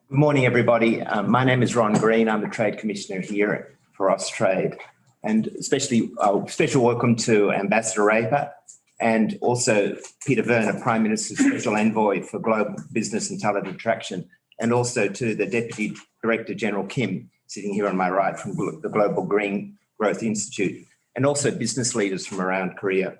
Good morning, everybody. My name is Ron Green. I'm the Trade Commissioner here for Austrade. And especially special welcome to Ambassador Raper and also Peter Verwer, Prime Minister's Special Envoy for Global Business and Talent Attraction, and also to the Deputy Director General Kim, sitting here on my right from the Global Green Growth Institute, and also business leaders from around Korea.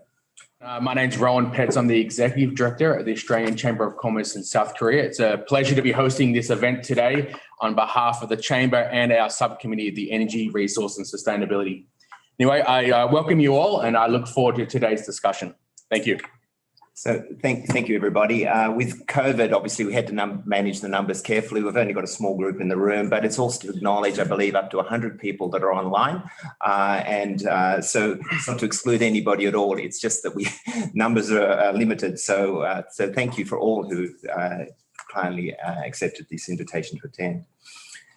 My name's Rowan Petts. I'm the Executive Director at the Australian Chamber of Commerce in South Korea. It's a pleasure to be hosting this event today on behalf of the Chamber and our subcommittee of the Energy, Resource and Sustainability. Anyway, I welcome you all and I look forward to today's discussion. Thank you. So thank you, everybody. With COVID, obviously, we had to manage the numbers carefully. We've only got a small group in the room, but it's also to acknowledge, I believe, up to 100 people that are online. So it's not to exclude anybody at all. It's just that numbers are limited. So thank you for all who kindly accepted this invitation to attend.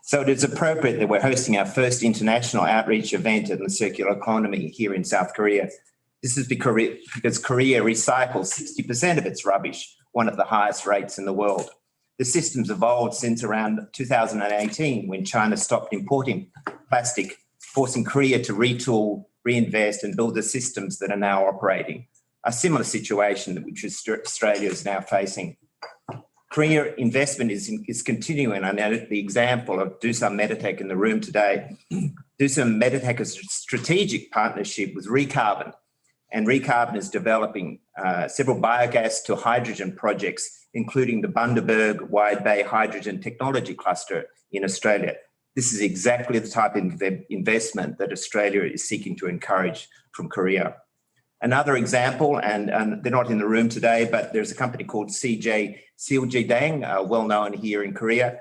So it is appropriate that we're hosting our first international outreach event in the circular economy here in South Korea. This is because Korea recycles 60% of its rubbish, one of the highest rates in the world. The system's evolved since around 2018 when China stopped importing plastic, forcing Korea to retool, reinvest and build the systems that are now operating. A similar situation which Australia is now facing. Korea investment is continuing. I know the example of Doosan Meditech in the room today. Doosan Meditech is a strategic partnership with Recarbon, and Recarbon is developing several biogas to hydrogen projects, including the Bundaberg Wide Bay Hydrogen Technology Cluster in Australia. This is exactly the type of investment that Australia is seeking to encourage from Korea. Another example, and they're not in the room today, but there's a company called CJ Seoljidang, well known here in Korea.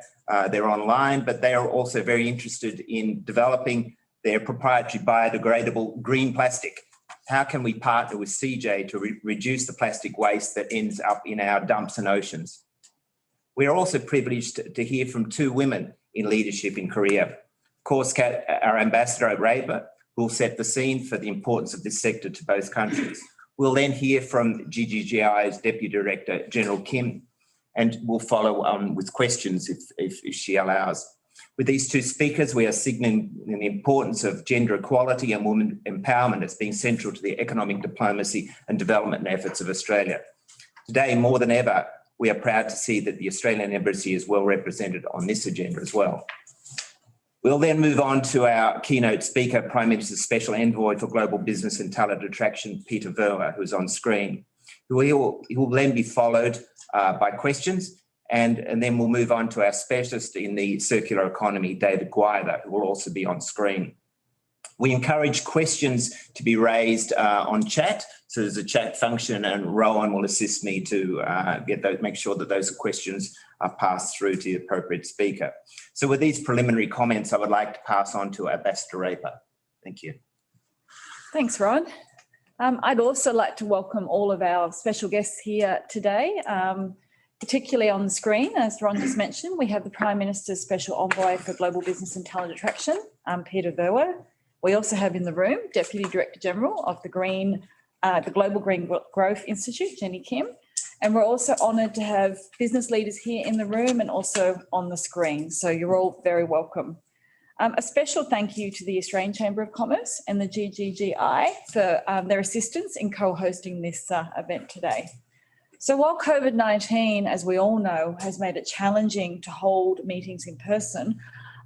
They're online, but they are also very interested in developing their proprietary biodegradable green plastic. How can we partner with CJ to reduce the plastic waste that ends up in our dumps and oceans? We are also privileged to hear from two women in leadership in Korea. Of course, our Ambassador Raper, who will set the scene for the importance of this sector to both countries. We'll then hear from GGGI's Deputy Director General Kim, and we'll follow on with questions if she allows. With these two speakers, we are signalling the importance of gender equality and women empowerment as being central to the economic diplomacy and development efforts of Australia. Today, more than ever, we are proud to see that the Australian Embassy is well represented on this agenda as well. We'll then move on to our keynote speaker, Prime Minister's Special Envoy for Global Business and Talent Attraction, Peter Verwer, who's on screen. He will then be followed by questions. And then we'll move on to our specialist in the circular economy, David Gwyther, who will also be on screen. We encourage questions to be raised on chat. So there's a chat function and Rowan will assist me to make sure that those questions are passed through to the appropriate speaker. So with these preliminary comments, I would like to pass on to Ambassador Raper. Thank you. Thanks, Rod. I'd also like to welcome all of our special guests here today. Particularly on the screen, as Ron just mentioned, we have the Prime Minister's Special Envoy for Global Business and Talent Attraction, Peter Verwer. We also have in the room Deputy Director General of the Global Green Growth Institute, Jenny Kim. And we're also honoured to have business leaders here in the room and also on the screen. So you're all very welcome. A special thank you to the Australian Chamber of Commerce and the GGGI for their assistance in co-hosting this event today. So while COVID-19, as we all know, has made it challenging to hold meetings in person,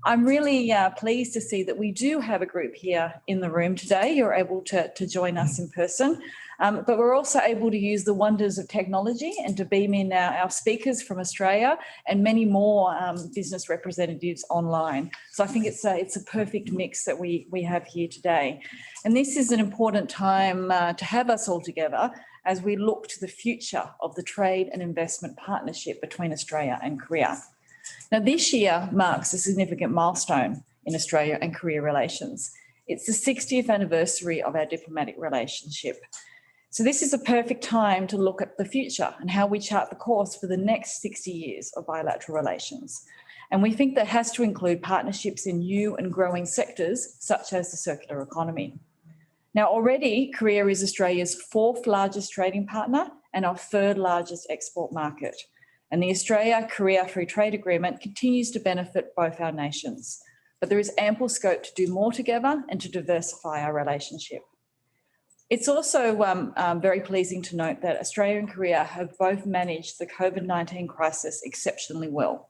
I'm really pleased to see that we do have a group here in the room today. You're able to join us in person, but we're also able to use the wonders of technology and to beam in our speakers from Australia and many more business representatives online. So I think it's a perfect mix that we have here today. And this is an important time to have us all together as we look to the future of the trade and investment partnership between Australia and Korea. Now, this year marks a significant milestone in Australia and Korea relations. It's the 60th anniversary of our diplomatic relationship. So this is a perfect time to look at the future and how we chart the course for the next 60 years of bilateral relations. And we think that has to include partnerships in new and growing sectors, such as the circular economy. Now, already, Korea is Australia's 4th largest trading partner and our 3rd largest export market. And the Australia-Korea Free Trade Agreement continues to benefit both our nations. But there is ample scope to do more together and to diversify our relationship. It's also very pleasing to note that Australia and Korea have both managed the COVID-19 crisis exceptionally well.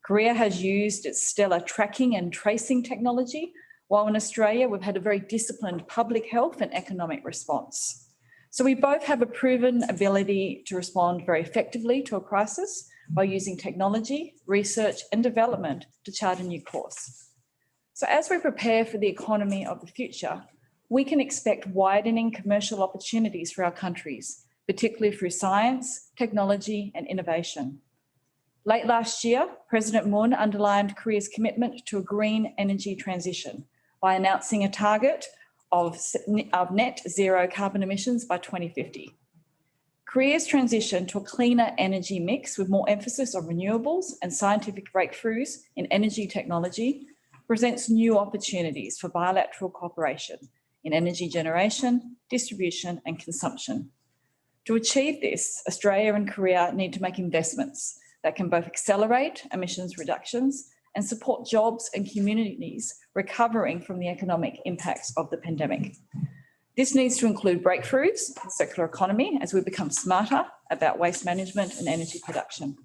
Korea has used its stellar tracking and tracing technology, while in Australia we've had a very disciplined public health and economic response. So we both have a proven ability to respond very effectively to a crisis by using technology, research and development to chart a new course. So as we prepare for the economy of the future, we can expect widening commercial opportunities for our countries, particularly through science, technology and innovation. Late last year, President Moon underlined Korea's commitment to a green energy transition by announcing a target of net zero carbon emissions by 2050. Korea's transition to a cleaner energy mix with more emphasis on renewables and scientific breakthroughs in energy technology presents new opportunities for bilateral cooperation in energy generation, distribution and consumption. To achieve this, Australia and Korea need to make investments that can both accelerate emissions reductions and support jobs and communities recovering from the economic impacts of the pandemic. This needs to include breakthroughs in circular economy as we become smarter about waste management and energy production.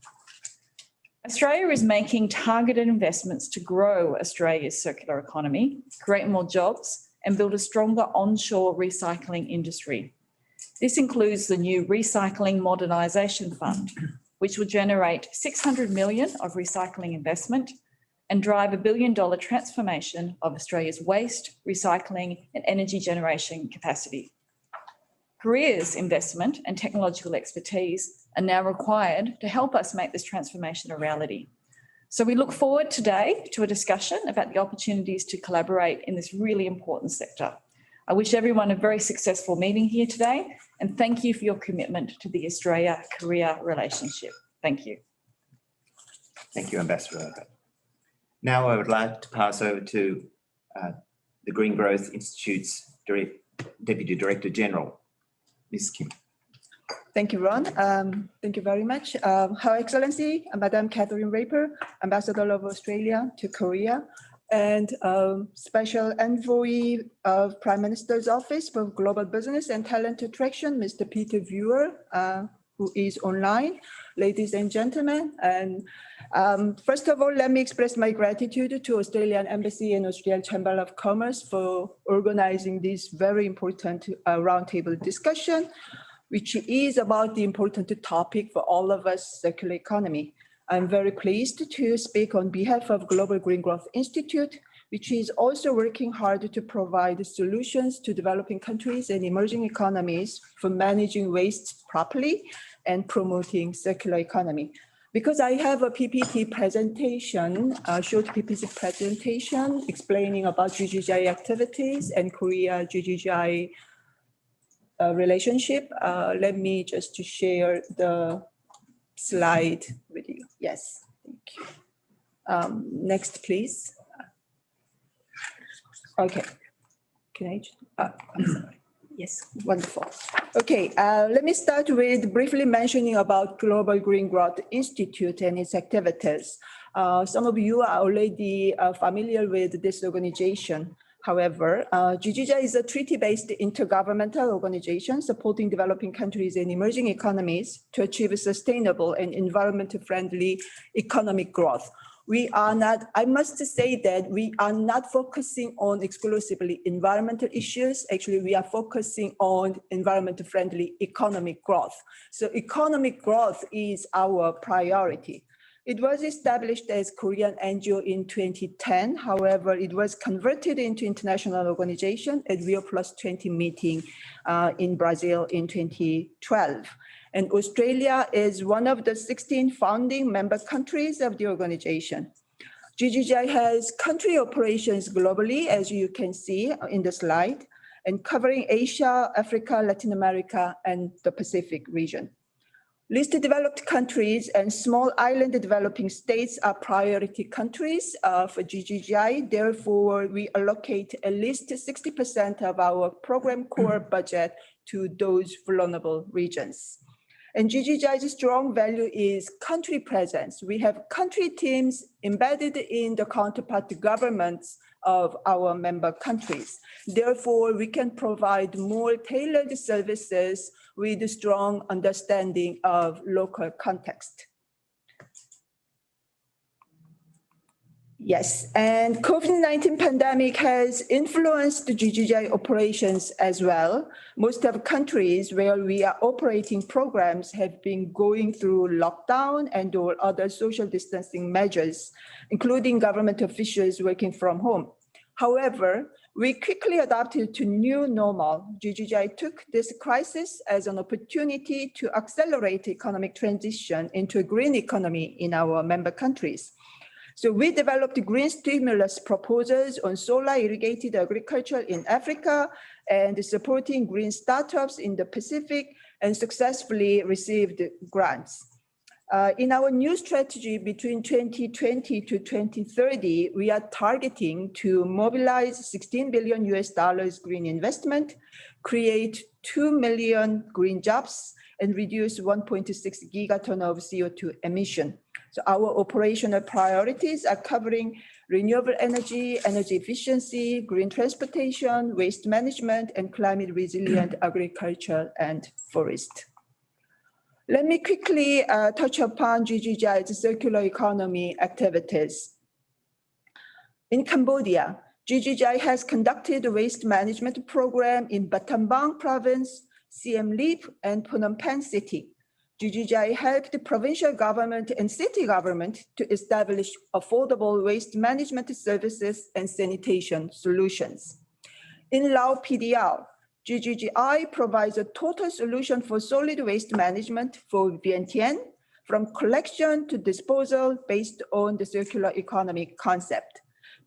Australia is making targeted investments to grow Australia's circular economy, create more jobs, and build a stronger onshore recycling industry. This includes the new Recycling Modernisation Fund, which will generate $600 million of recycling investment and drive $1 billion transformation of Australia's waste, recycling and energy generation capacity. Korea's investment and technological expertise are now required to help us make this transformation a reality. So we look forward today to a discussion about the opportunities to collaborate in this really important sector. I wish everyone a very successful meeting here today and thank you for your commitment to the Australia-Korea relationship. Thank you. Thank you, Ambassador. Now I would like to pass over to the Green Growth Institute's Deputy Director General, Ms. Kim. Thank you, Ron. Thank you very much. Her Excellency, Madam Catherine Raper, Ambassador of Australia to Korea, and Special Envoy of Prime Minister's Office for Global Business and Talent Attraction, Mr. Peter Verwer, who is online. Ladies and gentlemen, and first of all, let me express my gratitude to Australian Embassy and Australian Chamber of Commerce for organizing this very important roundtable discussion, which is about the important topic for all of us, circular economy. I'm very pleased to speak on behalf of Global Green Growth Institute, which is also working hard to provide solutions to developing countries and emerging economies for managing waste properly and promoting circular economy. Because I have a PPT presentation, a short PPT presentation explaining about GGGI activities and Korea GGGI relationship. Let me just to share the slide with you. Yes, thank you. Next, please. Okay, can I'm sorry. Yes, wonderful. Okay, let me start with briefly mentioning about Global Green Growth Institute and its activities. Some of you are already familiar with this organization. However, GGGI is a treaty-based intergovernmental organization supporting developing countries and emerging economies to achieve sustainable and environmentally friendly economic growth. We are not, I must say that we are not focusing on exclusively environmental issues. Actually, we are focusing on environmentally friendly economic growth. So economic growth is our priority. It was established as Korean NGO in 2010. However, it was converted into international organization at Rio Plus 20 meeting in Brazil in 2012. And Australia is one of the 16 founding member countries of the organization. GGGI has country operations globally, as you can see in the slide, and covering Asia, Africa, Latin America, and the Pacific region. Least developed countries and small island developing states are priority countries for GGGI. Therefore, we allocate at least 60% of our program core budget to those vulnerable regions. And GGGI's strong value is country presence. We have country teams embedded in the counterpart governments of our member countries. Therefore, we can provide more tailored services with a strong understanding of local context. Yes, and COVID-19 pandemic has influenced the GGGI operations as well. Most of countries where we are operating programs have been going through lockdown and or other social distancing measures, including government officials working from home. However, we quickly adapted to new normal. GGGI took this crisis as an opportunity to accelerate economic transition into a green economy in our member countries. So we developed green stimulus proposals on solar irrigated agriculture in Africa and supporting green startups in the Pacific and successfully received grants. In our new strategy between 2020 to 2030, we are targeting to mobilize $16 billion green investment, create 2 million green jobs, and reduce 1.6 gigaton of CO2 emission. So our operational priorities are covering renewable energy, energy efficiency, green transportation, waste management, and climate resilient agriculture and forest. Let me quickly touch upon GGGI's circular economy activities. In Cambodia, GGGI has conducted a waste management program in Battambang province, Siem Reap, and Phnom Penh city. GGGI helped the provincial government and city government to establish affordable waste management services and sanitation solutions. In Lao PDR, GGGI provides a total solution for solid waste management for Vientiane, from collection to disposal based on the circular economy concept.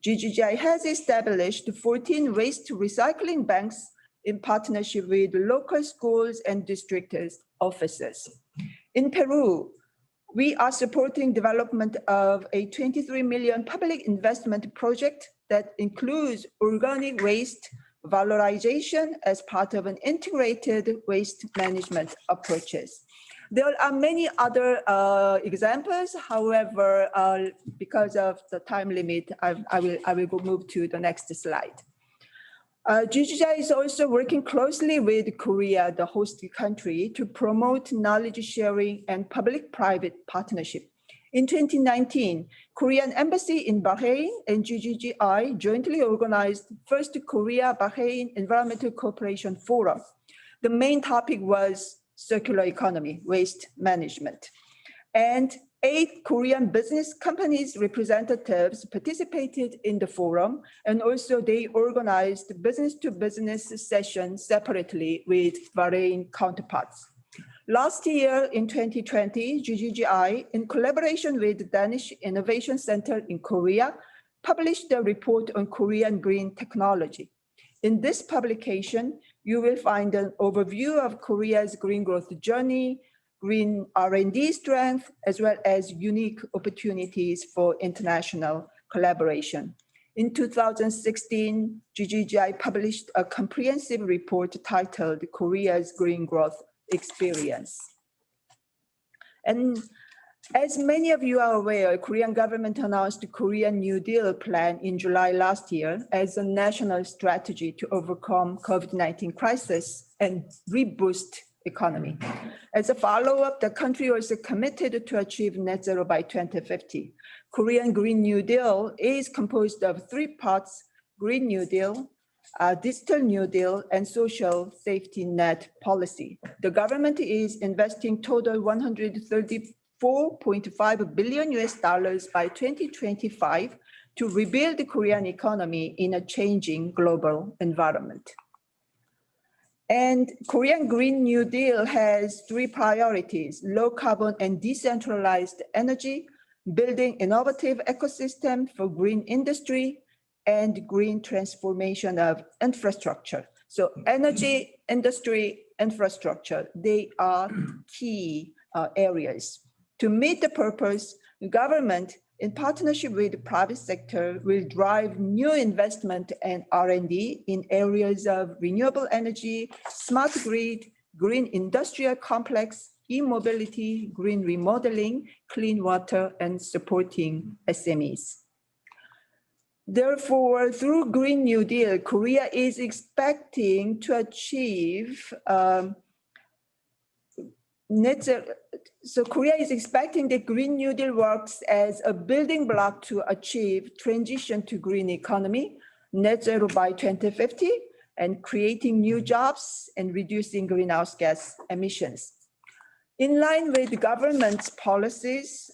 GGGI has established 14 waste recycling banks in partnership with local schools and district offices. In Peru, we are supporting development of a 23 million public investment project that includes organic waste valorization as part of an integrated waste management approaches. There are many other examples. However, because of the time limit, I will go move to the next slide. GGGI is also working closely with Korea, the host country, to promote knowledge sharing and public-private partnership. In 2019, Korean Embassy in Bahrain and GGGI jointly organized first Korea-Bahrain Environmental Cooperation Forum. The main topic was circular economy, waste management. And 8 Korean business companies representatives participated in the forum, and also they organized business-to-business sessions separately with Bahrain counterparts. Last year in 2020, GGGI, in collaboration with the Danish Innovation Center in Korea, published a report on Korean green technology. In this publication, you will find an overview of Korea's green growth journey, green R&D strength, as well as unique opportunities for international collaboration. In 2016, GGGI published a comprehensive report titled Korea's Green Growth Experience. And as many of you are aware, Korean government announced the Korean New Deal plan in July last year as a national strategy to overcome COVID-19 crisis and reboost economy. As a follow-up, the country also committed to achieve net zero by 2050. Korean Green New Deal is composed of 3 parts: Green New Deal, Digital New Deal, and social safety net policy. The government is investing total $134.5 billion by 2025 to rebuild the Korean economy in a changing global environment. And Korean Green New Deal has 3 priorities: low carbon and decentralized energy, building innovative ecosystem for green industry, and green transformation of infrastructure. So energy, industry, infrastructure, they are key areas. To meet the purpose, the government, in partnership with the private sector, will drive new investment and R&D in areas of renewable energy, smart grid, green industrial complex, e-mobility, green remodeling, clean water, and supporting SMEs. Therefore, through Green New Deal, Korea is expecting to achieve net zero. So Korea is expecting the Green New Deal works as a building block to achieve transition to green economy, net zero by 2050, and creating new jobs and reducing greenhouse gas emissions. In line with the government's policies,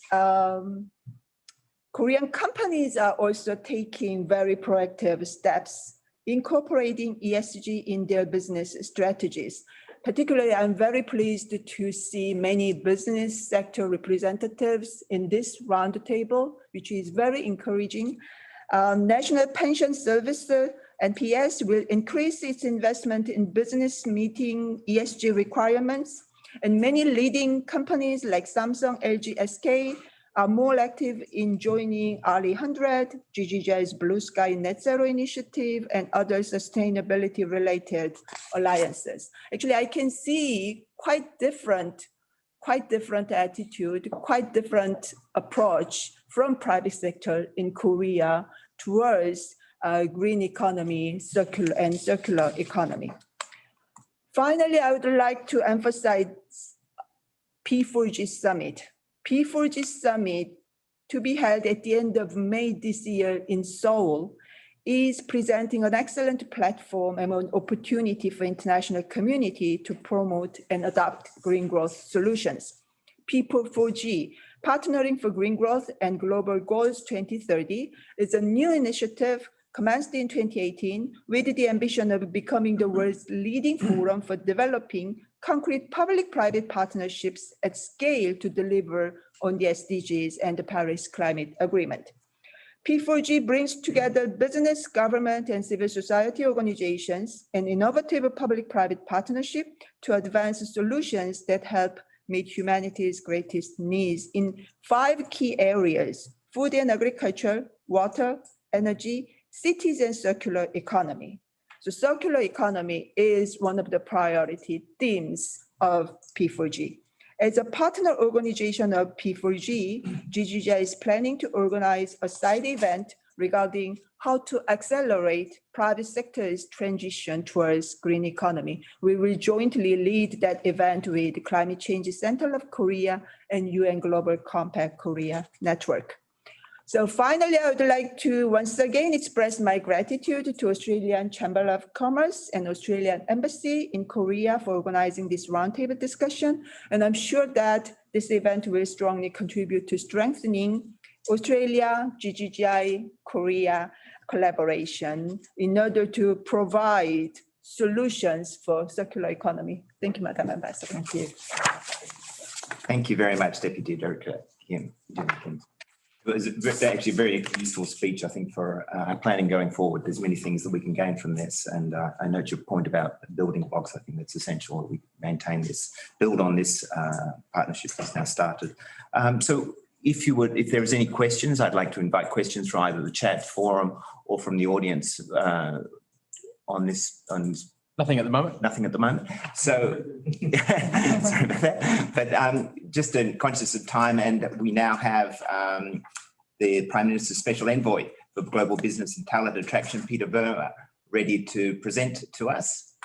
Korean companies are also taking very proactive steps, incorporating ESG in their business strategies. Particularly, I'm very pleased to see many business sector representatives in this roundtable, which is very encouraging. National Pension Service, NPS, will increase its investment in business meeting ESG requirements. And many leading companies like Samsung, LG, SK are more active in joining RE100, GGJ's Blue Sky Net Zero Initiative, and other sustainability-related alliances. Actually, I can see quite different attitude, quite different approach from private sector in Korea towards green economy, circular economy. Finally, I would like to emphasize P4G Summit. P4G Summit, to be held at the end of May this year in Seoul, is presenting an excellent platform and an opportunity for international community to promote and adopt green growth solutions. P4G, Partnering for Green Growth and Global Goals 2030, is a new initiative commenced in 2018 with the ambition of becoming the world's leading forum for developing concrete public-private partnerships at scale to deliver on the SDGs and the Paris Climate Agreement. P4G brings together business, government, and civil society organizations and innovative public-private partnership to advance solutions that help meet humanity's greatest needs in 5 key areas: food and agriculture, water, energy, cities, and circular economy. So circular economy is one of the priority themes of P4G. As a partner organization of P4G, GGJ is planning to organize a side event regarding how to accelerate private sector's transition towards green economy. We will jointly lead that event with the Climate Change Center of Korea and UN Global Compact Korea Network. So finally, I would like to once again express my gratitude to Australian Chamber of Commerce and Australian Embassy in Korea for organizing this roundtable discussion. And I'm sure that this event will strongly contribute to strengthening Australia, GGGI, Korea collaboration in order to provide solutions for circular economy. Thank you, Madam Ambassador. Thank you. Thank you very much, Deputy Director Kim. It was actually a very useful speech, I think, for planning going forward. There's many things that we can gain from this. And I note your point about building blocks. I think that's essential that we maintain this, build on this partnership that's now started. So if there is any questions, I'd like to invite questions from either the chat forum or from the audience on this. Nothing at the moment. Nothing at the moment. So sorry about that. But just conscious of time, and we now have the Prime Minister's Special Envoy for Global Business and Talent Attraction, Peter Verwer, ready to present to us.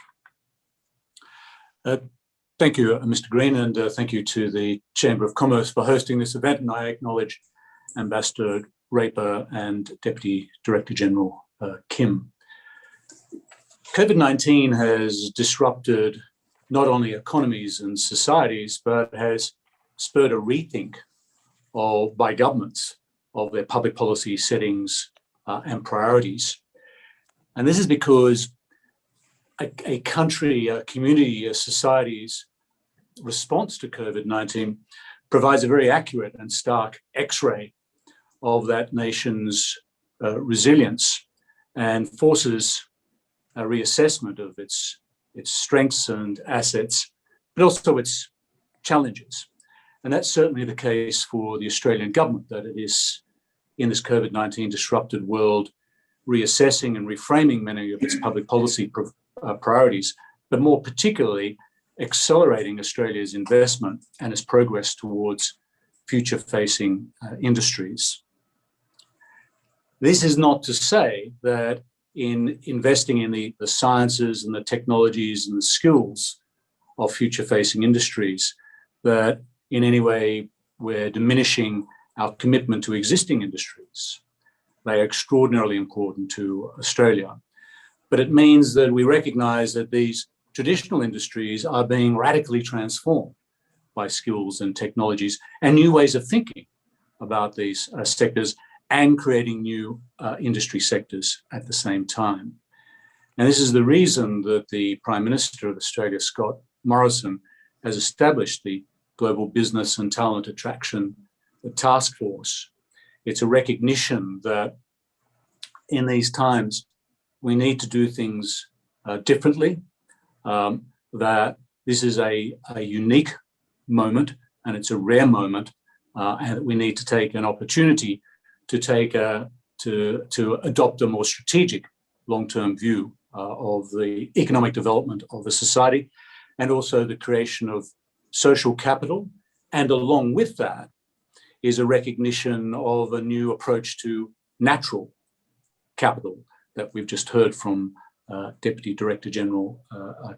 Thank you, Mr. Green, and thank you to the Chamber of Commerce for hosting this event. And I acknowledge Ambassador Raper and Deputy Director General Kim. COVID-19 has disrupted not only economies and societies, but has spurred a rethink by governments of their public policy settings and priorities. And this is because a country, a community, a society's response to COVID-19 provides a very accurate and stark X-ray of that nation's resilience and forces a reassessment of its strengths and assets, but also its challenges. And that's certainly the case for the Australian government, that it is in this COVID-19 disrupted world reassessing and reframing many of its public policy priorities, but more particularly accelerating Australia's investment and its progress towards future-facing industries. This is not to say that in investing in the sciences and the technologies and the skills of future-facing industries that in any way we're diminishing our commitment to existing industries. They are extraordinarily important to Australia. But it means that we recognise that these traditional industries are being radically transformed by skills and technologies and new ways of thinking about these sectors and creating new industry sectors at the same time. And this is the reason that the Prime Minister of Australia, Scott Morrison, has established the Global Business and Talent Attraction Task Force. It's a recognition that in these times, we need to do things differently, that this is a unique moment and it's a rare moment, and that we need to take an opportunity to adopt a more strategic long-term view of the economic development of the society and also the creation of social capital. And along with that is a recognition of a new approach to natural capital that we've just heard from Deputy Director General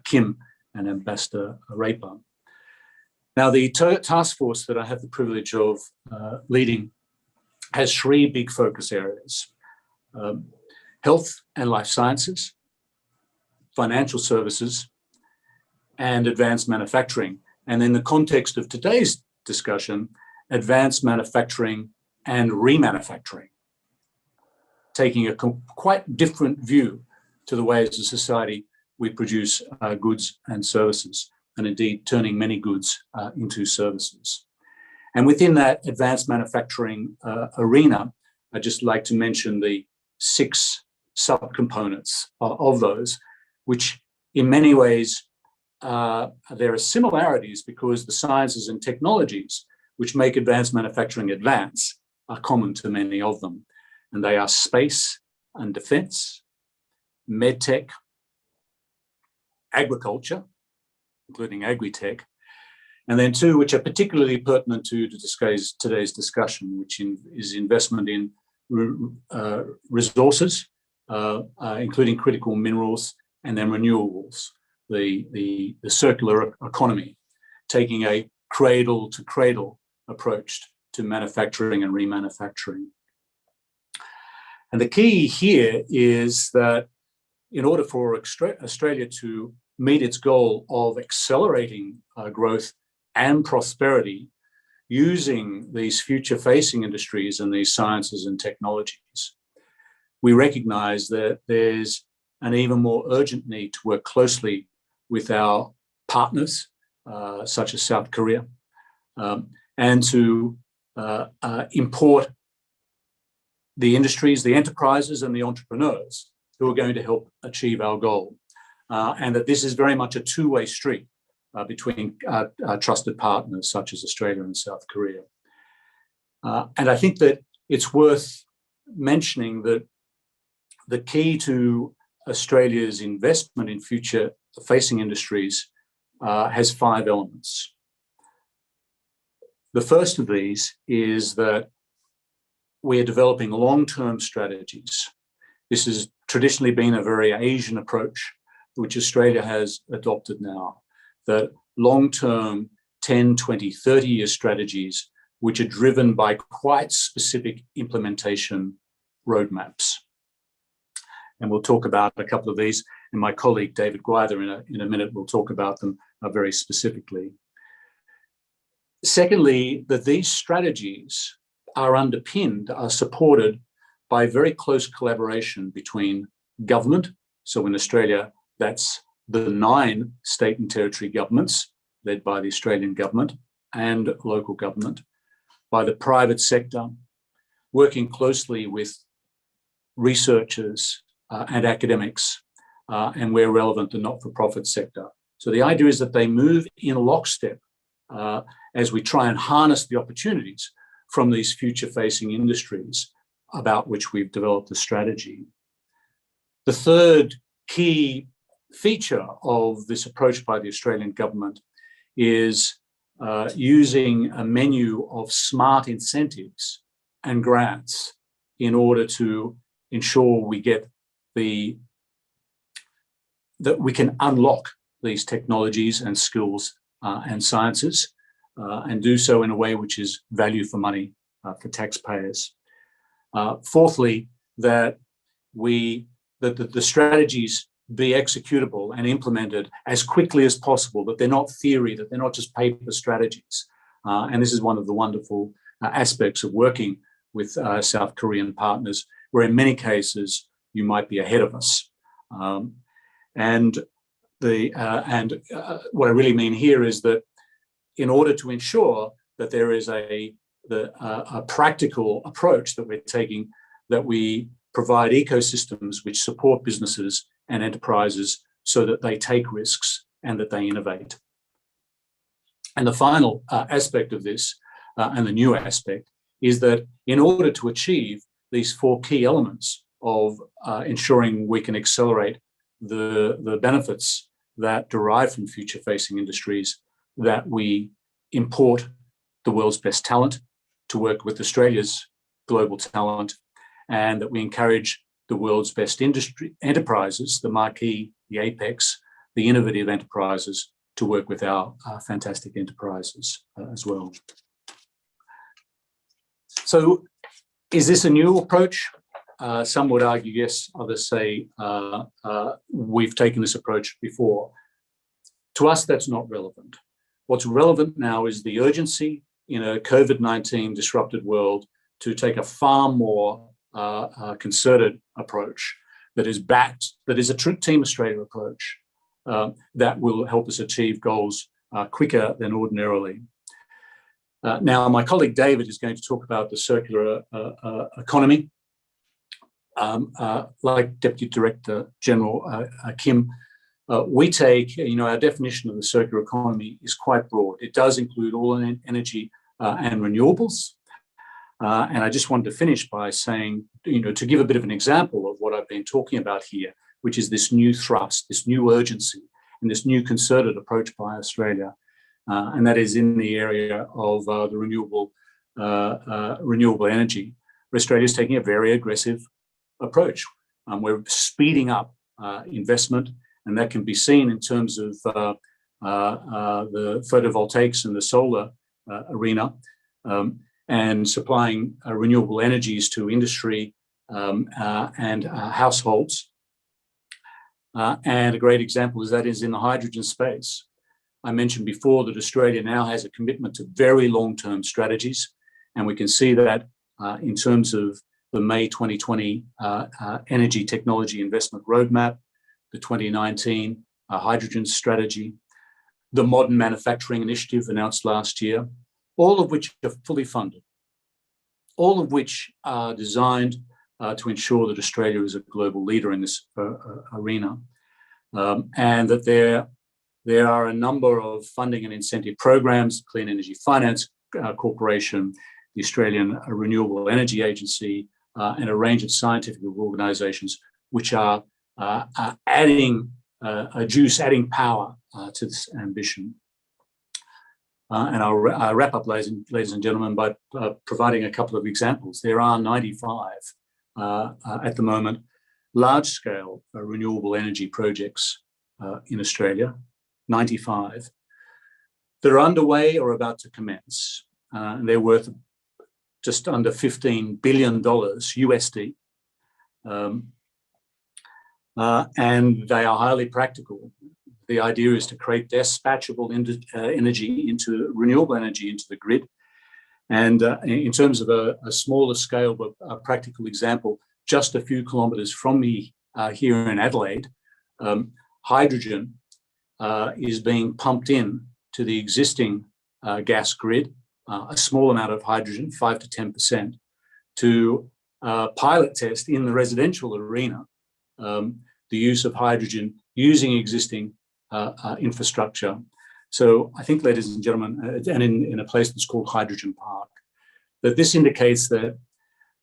Kim and Ambassador Raper. Now, the task force that I have the privilege of leading has three big focus areas: health and life sciences, financial services, and advanced manufacturing. And in the context of today's discussion, advanced manufacturing and remanufacturing, taking a quite different view to the way as a society we produce goods and services, and indeed turning many goods into services. And within that advanced manufacturing arena, I'd just like to mention the 6 subcomponents of those, which in many ways there are similarities because the sciences and technologies which make advanced manufacturing advance are common to many of them. And they are space and defense, medtech, agriculture, including agri-tech, and then 2 which are particularly pertinent to today's discussion, which is investment in resources, including critical minerals, and then renewables, the circular economy, taking a cradle-to-cradle approach to manufacturing and remanufacturing. And the key here is that in order for Australia to meet its goal of accelerating growth and prosperity using these future-facing industries and these sciences and technologies, we recognise that there's an even more urgent need to work closely with our partners, such as South Korea, and to import the industries, the enterprises, and the entrepreneurs who are going to help achieve our goal. And that this is very much a two-way street between trusted partners such as Australia and South Korea. And I think that it's worth mentioning that the key to Australia's investment in future-facing industries has 5 elements. The first of these is that we are developing long-term strategies. This has traditionally been a very Asian approach, which Australia has adopted now, that long-term 10, 20, 30-year strategies, which are driven by quite specific implementation roadmaps. And we'll talk about a couple of these, and my colleague David Gwyther in a minute will talk about them very specifically. Secondly, that these strategies are supported by very close collaboration between government. So in Australia, that's the 9 state and territory governments led by the Australian government and local government, by the private sector, working closely with researchers and academics, and where relevant, the not-for-profit sector. So the idea is that they move in lockstep as we try and harness the opportunities from these future-facing industries about which we've developed a strategy. The third key feature of this approach by the Australian government is using a menu of smart incentives and grants in order to ensure we get that we can unlock these technologies and skills and sciences and do so in a way which is value for money for taxpayers. Fourthly, that the strategies be executable and implemented as quickly as possible, that they're not theory, that they're not just paper strategies. And this is one of the wonderful aspects of working with South Korean partners, where in many cases you might be ahead of us. And what I really mean here is that in order to ensure that there is a practical approach that we're taking, that we provide ecosystems which support businesses and enterprises so that they take risks and that they innovate. And the final aspect of this, and the new aspect, is that in order to achieve these four key elements of ensuring we can accelerate the benefits that derive from future-facing industries, that we import the world's best talent to work with Australia's global talent, and that we encourage the world's best industry enterprises, the marquee, the apex, the innovative enterprises, to work with our fantastic enterprises as well. So is this a new approach? Some would argue yes, others say we've taken this approach before. To us, that's not relevant. What's relevant now is the urgency in a COVID-19 disrupted world to take a far more concerted approach that is backed, that is a true Team Australia approach that will help us achieve goals quicker than ordinarily. Now, my colleague David is going to talk about the circular economy. Like Deputy Director General Kim, we take, our definition of the circular economy is quite broad. It does include all energy and renewables. And I just wanted to finish by saying, to give a bit of an example of what I've been talking about here, which is this new thrust, this new urgency, and this new concerted approach by Australia. And that is in the area of the renewable energy, where Australia is taking a very aggressive approach. We're speeding up investment, and that can be seen in terms of the photovoltaics and the solar arena, and supplying renewable energies to industry and households. And a great example is in the hydrogen space. I mentioned before that Australia now has a commitment to very long-term strategies, and we can see that in terms of the May 2020 Energy Technology Investment Roadmap, the 2019 Hydrogen Strategy, the Modern Manufacturing Initiative announced last year, all of which are fully funded, all of which are designed to ensure that Australia is a global leader in this arena, and that there are a number of funding and incentive programs, Clean Energy Finance Corporation, the Australian Renewable Energy Agency, and a range of scientific organisations which are adding juice, adding power to this ambition. And I'll wrap up, ladies and gentlemen, by providing a couple of examples. There are 95 at the moment large-scale renewable energy projects in Australia, 95. They're underway or about to commence. And they're worth just under $15 billion USD. And they are highly practical. The idea is to create dispatchable energy renewable energy into the grid. And in terms of a smaller scale, but a practical example, just a few kilometres from me here in Adelaide, hydrogen is being pumped in to the existing gas grid, a small amount of hydrogen, 5 to 10%, to pilot test in the residential arena the use of hydrogen using existing infrastructure. So I think, ladies and gentlemen, and in a place that's called Hydrogen Park, that this indicates that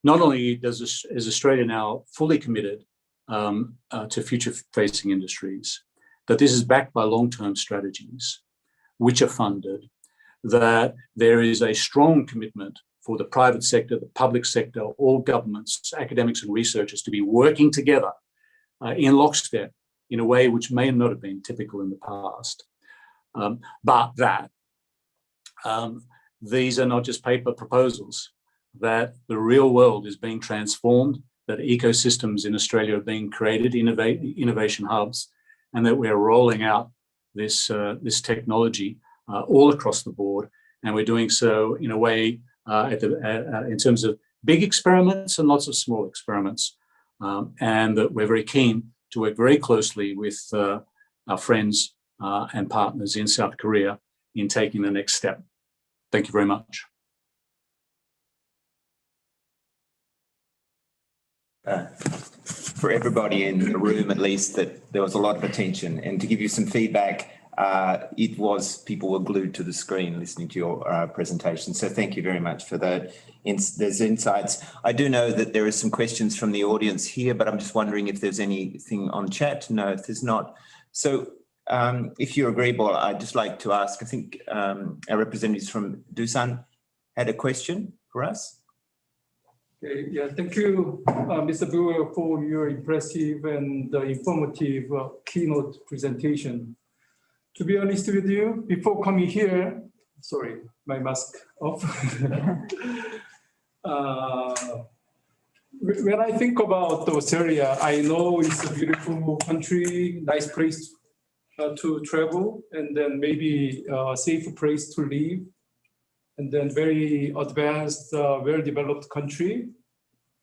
not only is Australia now fully committed to future-facing industries, that this is backed by long-term strategies which are funded, that there is a strong commitment for the private sector, the public sector, all governments, academics and researchers to be working together in lockstep in a way which may not have been typical in the past. But that these are not just paper proposals, that the real world is being transformed, that ecosystems in Australia are being created, innovation hubs, and that we're rolling out this technology all across the board. And we're doing so in a way in terms of big experiments and lots of small experiments. And that we're very keen to work very closely with our friends and partners in South Korea in taking the next step. Thank you very much. For everybody in the room, at least, that there was a lot of attention, and to give you some feedback, it was people were glued to the screen listening to your presentation. So thank you very much for those insights. I do know that there are some questions from the audience here, but I'm just wondering if there's anything on chat. No, if there's not. So if you're agreeable, I'd just like to ask, I think our representatives from Doosan had a question for us. Okay, yeah, thank you, Mr. Verwer, for your impressive and informative keynote presentation. To be honest with you, before coming here, sorry, my mask off. When I think about Australia, I know it's a beautiful country, nice place to travel, and then maybe a safe place to live, and then very advanced, well-developed country.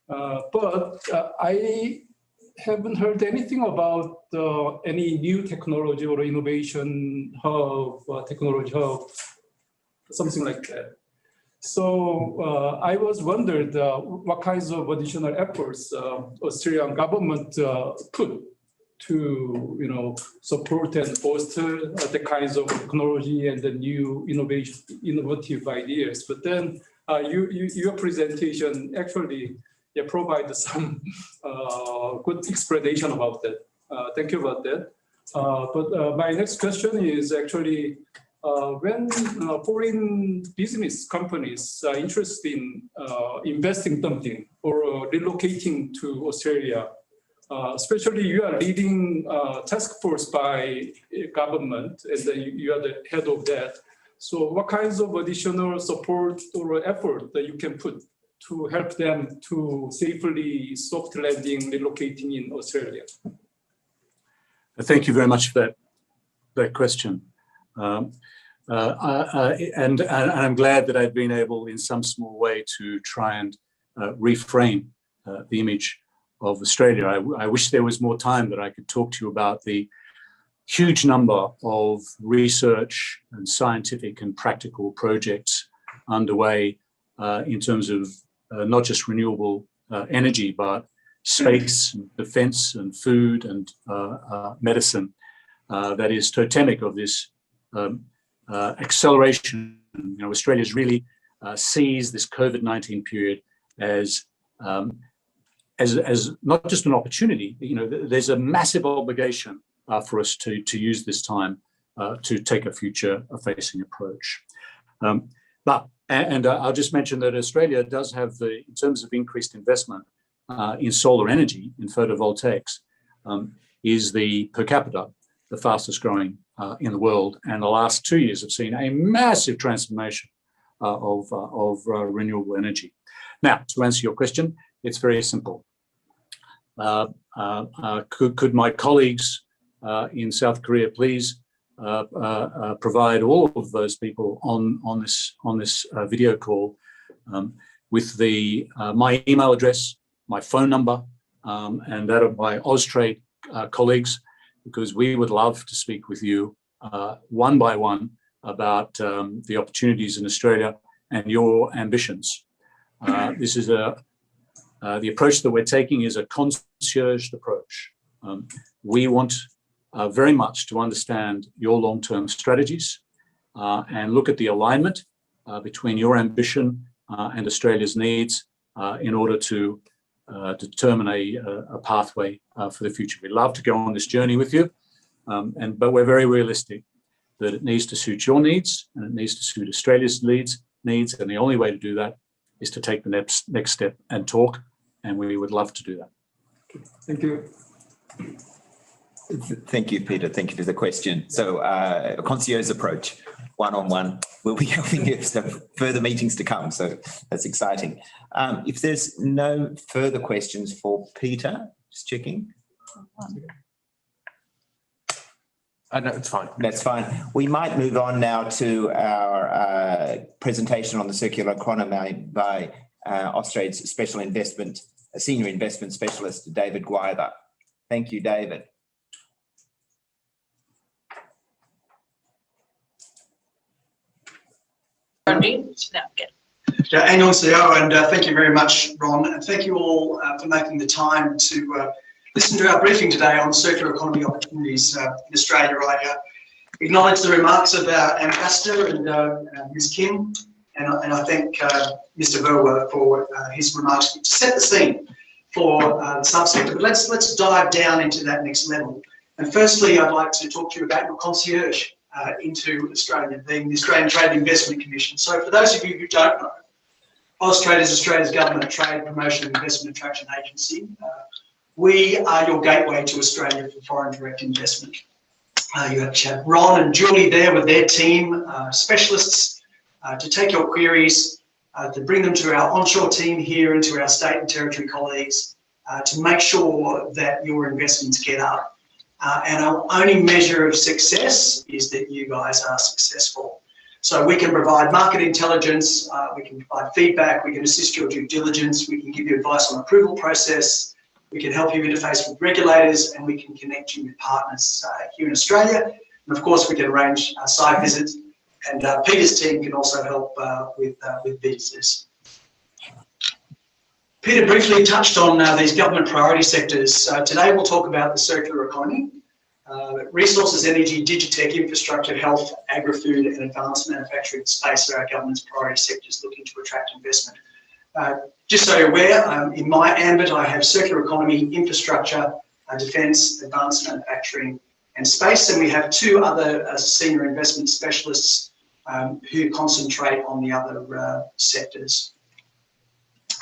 But I haven't heard anything about any new technology or innovation hub, technology hub, something like that. So I was wondered what kinds of additional efforts Australian government put to, support and foster the kinds of technology and the new innovative ideas. But then your presentation actually provide some good explanation about that. Thank you about that. But my next question is actually, when foreign business companies are interested in investing something or relocating to Australia, especially you are leading task force by government, and you are the head of that. So what kinds of additional support or effort that you can put to help them to safely soft landing, relocating in Australia? Thank you very much for that question. And I'm glad that I've been able in some small way to try and reframe the image of Australia. I wish there was more time that I could talk to you about the huge number of research and scientific and practical projects underway in terms of not just renewable energy, but space, and defense, and food, and medicine that is totemic of this acceleration. Australia's really sees this COVID-19 period as not just an opportunity. There's a massive obligation for us to use this time to take a future-facing approach. And I'll just mention that Australia does have in terms of increased investment in solar energy, in photovoltaics, is the per capita, the fastest growing in the world. And the last 2 years have seen a massive transformation of renewable energy. Now, to answer your question, it's very simple. Could my colleagues in South Korea please provide all of those people on this video call with my email address, my phone number, and that of my Austrade colleagues, because we would love to speak with you one by one about the opportunities in Australia and your ambitions. This is the approach that we're taking is a concierge approach. We want very much to understand your long-term strategies and look at the alignment between your ambition and Australia's needs in order to determine a pathway for the future. We'd love to go on this journey with you, But we're very realistic that it needs to suit your needs and it needs to suit Australia's needs. And the only way to do that is to take the next step and talk. And we would love to do that. Thank you. Thank you, Peter. Thank you for the question. So a concierge approach, one-on-one, we'll be helping you some further meetings to come. So that's exciting. If there's no further questions for Peter, just checking. No, it's fine. That's fine. We might move on now to our presentation on the circular economy by Austrade's Senior Investment Specialist, David Gwyther. Thank you, David. Hyoeun CEO, and thank you very much, Ron, and thank you all for making the time to listen to our briefing today on circular economy opportunities in Australia. I acknowledge the remarks of our ambassador and Ms. Kim, and I thank Mr. Verwer for his remarks to set the scene for the subsector. But let's dive down into that next level. And firstly, I'd like to talk to you about your concierge into Australia, being the Australian Trade and Investment Commission. So for those of you who don't know, Austrade is Australia's government trade, promotion and investment attraction agency. We are your gateway to Australia for foreign direct investment. You have Ron and Julie there with their team, specialists, to take your queries, to bring them to our onshore team here and to our state and territory colleagues, to make sure that your investments get up. And our only measure of success is that you guys are successful. So we can provide market intelligence, we can provide feedback, we can assist your due diligence, we can give you advice on approval process, we can help you interface with regulators, and we can connect you with partners here in Australia. And of course, we can arrange site visits, and Peter's team can also help with visas. Peter briefly touched on these government priority sectors. Today we'll talk about the circular economy, resources, energy, digitech, infrastructure, health, agri-food and advanced manufacturing space are our government's priority sectors looking to attract investment. Just so you're aware, in my ambit I have circular economy, infrastructure, defence, advanced manufacturing and space, and we have two other senior investment specialists who concentrate on the other sectors.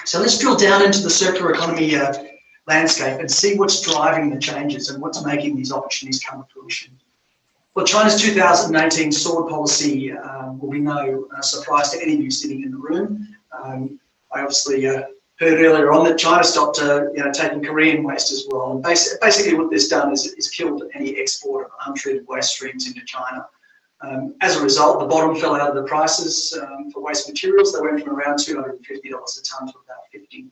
So let's drill down into the circular economy landscape and see what's driving the changes and what's making these opportunities come to fruition. Well, China's 2018 sword policy will be no surprise to any of you sitting in the room. I obviously heard earlier on that China stopped taking Korean waste as well. And basically what this done is killed any export of untreated waste streams into China. As a result, the bottom fell out of the prices for waste materials. They went from around $250 a tonne to about $50.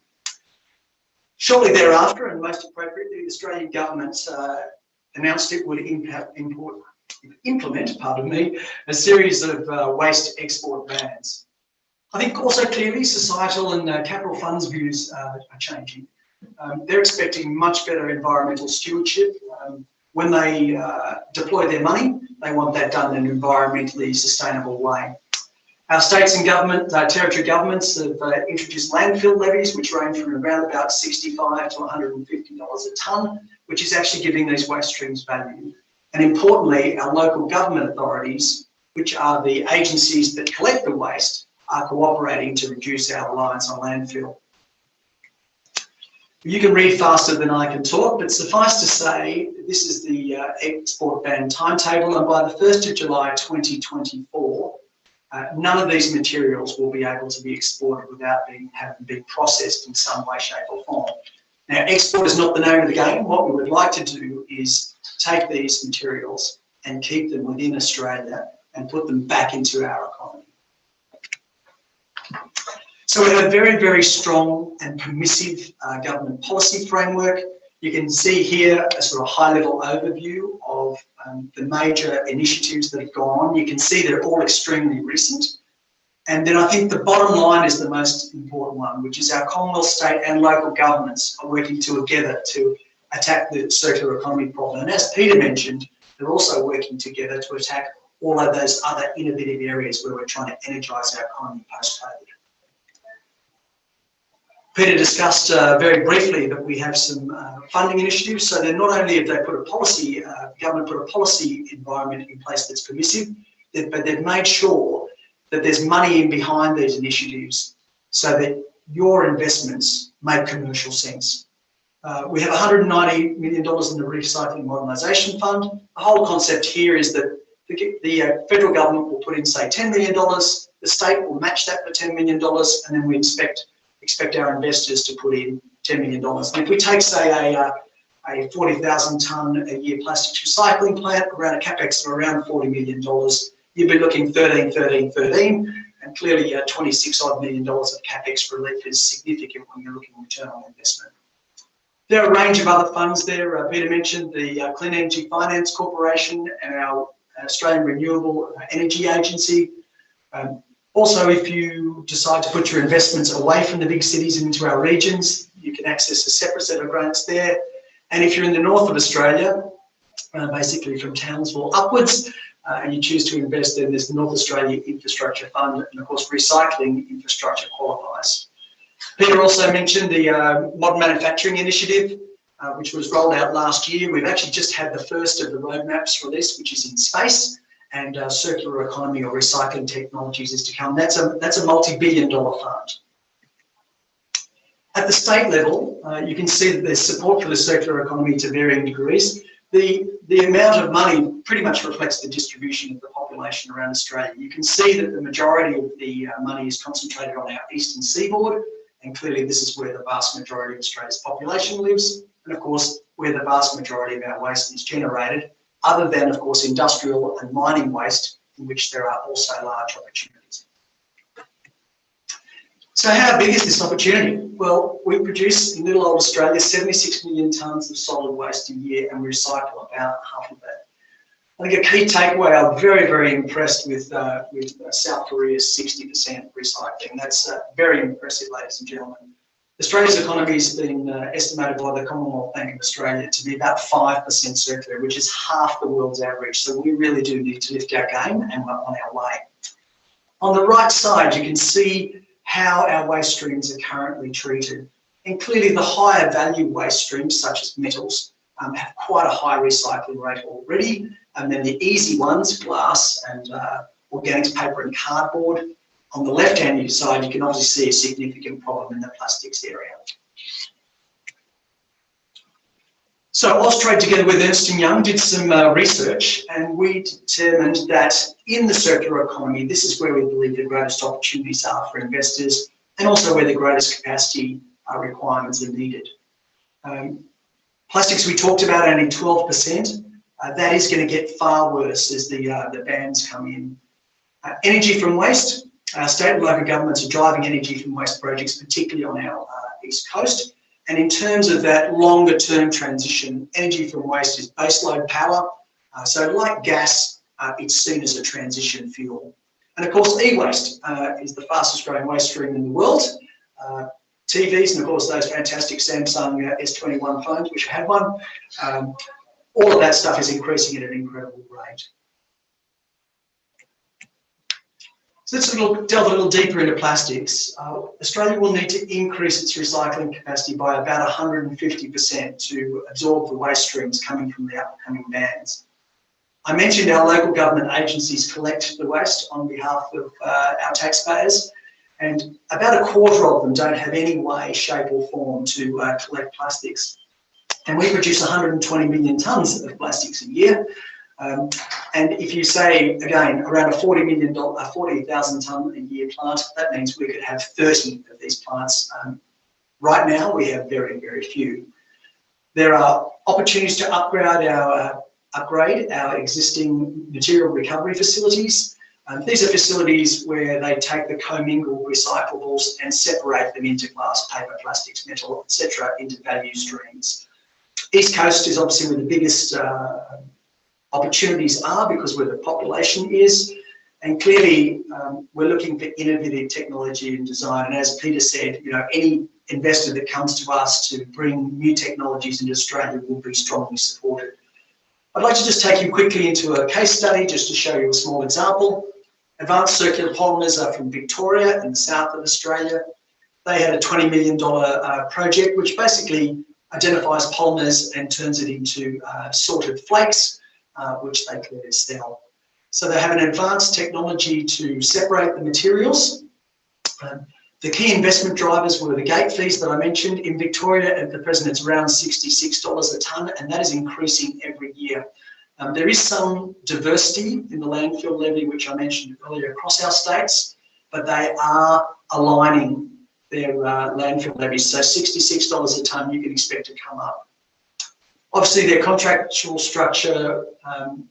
Shortly thereafter, and most appropriately, the Australian government announced it would implement, a series of waste export bans. I think also clearly societal and capital funds views are changing. They're expecting much better environmental stewardship. When they deploy their money, they want that done in an environmentally sustainable way. Our states and territory governments have introduced landfill levies, which range from around about $65 to $150 a tonne, which is actually giving these waste streams value. And importantly, our local government authorities, which are the agencies that collect the waste, are cooperating to reduce our reliance on landfill. You can read faster than I can talk, but suffice to say, this is the export ban timetable, and by the 1st of July 2024, none of these materials will be able to be exported without having been processed in some way, shape or form. Now, export is not the name of the game. What we would like to do is take these materials and keep them within Australia and put them back into our economy. So we have a very, very strong and permissive government policy framework. You can see here a sort of high-level overview of the major initiatives that have gone on. You can see they're all extremely recent. And then I think the bottom line is the most important one, which is our Commonwealth, state and local governments are working together to attack the circular economy problem. And as Peter mentioned, they're also working together to attack all of those other innovative areas where we're trying to energise our economy post-COVID. Peter discussed very briefly that we have some funding initiatives. So then not only have they put a policy, government put a policy environment in place that's permissive, but they've made sure that there's money in behind these initiatives so that your investments make commercial sense. We have $190 million in the Recycling Modernisation Fund. The whole concept here is that the federal government will put in, say, $10 million, the state will match that for $10 million, and then we expect our investors to put in $10 million. And if we take, say, a 40,000 tonne a year plastics recycling plant, around a capex of around $40 million, you'd be looking 13, and clearly $26 odd million of capex relief is significant when you're looking at return on investment. There are a range of other funds there. Peter mentioned the Clean Energy Finance Corporation and our Australian Renewable Energy Agency. Also, if you decide to put your investments away from the big cities and into our regions, you can access a separate set of grants there. And if you're in the north of Australia, basically from Townsville upwards, and you choose to invest, then there's the North Australia Infrastructure Fund, and of course recycling infrastructure qualifies. Peter also mentioned the Modern Manufacturing Initiative, which was rolled out last year. We've actually just had the first of the roadmaps released, which is in space, and circular economy or recycling technologies is to come. That's a multi-billion-dollar fund. At the state level, you can see that there's support for the circular economy to varying degrees. The amount of money pretty much reflects the distribution of the population around Australia. You can see that the majority of the money is concentrated on our eastern seaboard, and clearly this is where the vast majority of Australia's population lives, and of course where the vast majority of our waste is generated, other than of course industrial and mining waste, in which there are also large opportunities. So how big is this opportunity? Well, we produce in little old Australia 76 million tonnes of solid waste a year, and we recycle about half of that. I think a key takeaway, I'm very, very impressed with South Korea's 60% recycling. That's very impressive, ladies and gentlemen. Australia's economy has been estimated by the Commonwealth Bank of Australia to be about 5% circular, which is half the world's average. So we really do need to lift our game, and we're on our way. On the right side, you can see how our waste streams are currently treated. And clearly the higher value waste streams, such as metals, have quite a high recycling rate already. And then the easy ones, glass and organics, paper and cardboard. On the left-hand side, you can obviously see a significant problem in the plastics area. So Austrade, together with Ernst & Young, did some research, and we determined that in the circular economy, this is where we believe the greatest opportunities are for investors, and also where the greatest capacity requirements are needed. Plastics we talked about, only 12%. That is going to get far worse as the bans come in. Energy from waste. State and local governments are driving energy from waste projects, particularly on our east coast. And in terms of that longer term transition, energy from waste is baseload power. So like gas, it's seen as a transition fuel. And of course, e-waste is the fastest growing waste stream in the world. TVs and of course those fantastic Samsung S21 phones, which had one. All of that stuff is increasing at an incredible rate. So let's delve a little deeper into plastics. Australia will need to increase its recycling capacity by about 150% to absorb the waste streams coming from the upcoming bans. I mentioned our local government agencies collect the waste on behalf of our taxpayers, and about a quarter of them don't have any way, shape or form to collect plastics. And we produce 120 million tonnes of plastics a year. And if you say, again, around a 40,000 tonne a year plant, that means we could have 30 of these plants. Right now, we have very, very few. There are opportunities to upgrade our existing material recovery facilities. These are facilities where they take the commingled recyclables and separate them into glass, paper, plastics, metal, etc., into value streams. East Coast is obviously where the biggest opportunities are, because where the population is, and clearly we're looking for innovative technology and design. And as Peter said, you know, any investor that comes to us to bring new technologies into Australia will be strongly supported. I'd like to just take you quickly into a case study just to show you a small example. Advanced Circular Polymers are from Victoria in the south of Australia. They had a $20 million project, which basically identifies polymers and turns it into sorted flakes, which they clearly sell. So they have an advanced technology to separate the materials. The key investment drivers were the gate fees that I mentioned. In Victoria, at the present, it's around $66 a tonne, and that is increasing every year. There is some diversity in the landfill levy, which I mentioned earlier, across our states, but they are aligning their landfill levies. So $66 a tonne you can expect to come up. Obviously, their contractual structure,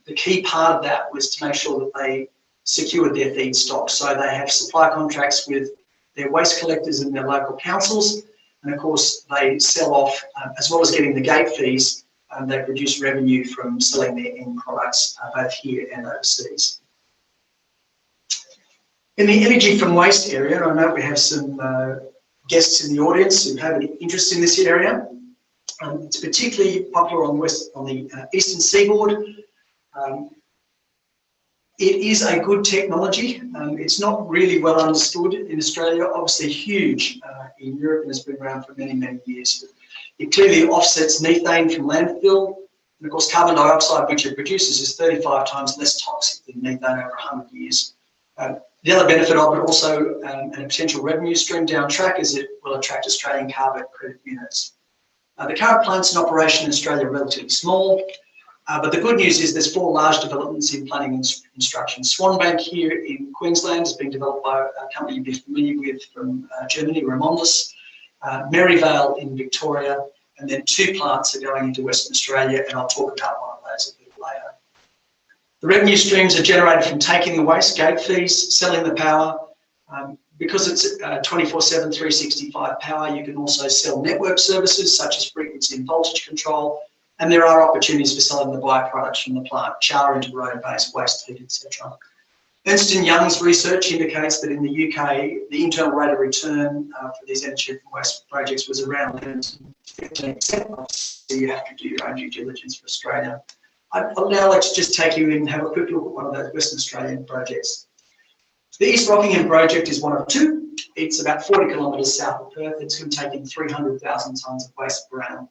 the key part of that was to make sure that they secured their feedstock. So they have supply contracts with their waste collectors and their local councils. And of course, they sell off, as well as getting the gate fees, they produce revenue from selling their end products both here and overseas. In the energy from waste area, I know we have some guests in the audience who have an interest in this area. It's particularly popular on the eastern seaboard. It is a good technology. It's not really well understood in Australia, obviously huge in Europe and has been around for many, many years. It clearly offsets methane from landfill. And of course, carbon dioxide, which it produces, is 35 times less toxic than methane over 100 years. The other benefit of it also, and a potential revenue stream down track, is it will attract Australian carbon credit units. The current plants in operation in Australia are relatively small, but the good news is there's 4 large developments in planning and construction. Swanbank here in Queensland is being developed by a company you'll be familiar with from Germany, Remondis. Maryvale in Victoria, and then 2 plants are going into Western Australia, and I'll talk about one of those a bit later. The revenue streams are generated from taking the waste, gate fees, selling the power. Because it's 24/7, 365 power, you can also sell network services such as frequency and voltage control, and there are opportunities for selling the byproducts from the plant, char into road-based waste heat, etc. Ernst & Young's research indicates that in the UK, the internal rate of return for these energy from waste projects was around 11 to 15%. So you have to do your own due diligence for Australia. I'd now like to just take you in and have a quick look at one of those Western Australian projects. The East Rockingham project is one of 2. It's about 40 kilometres south of Perth. It's going to take in 300,000 tonnes of waste per annum.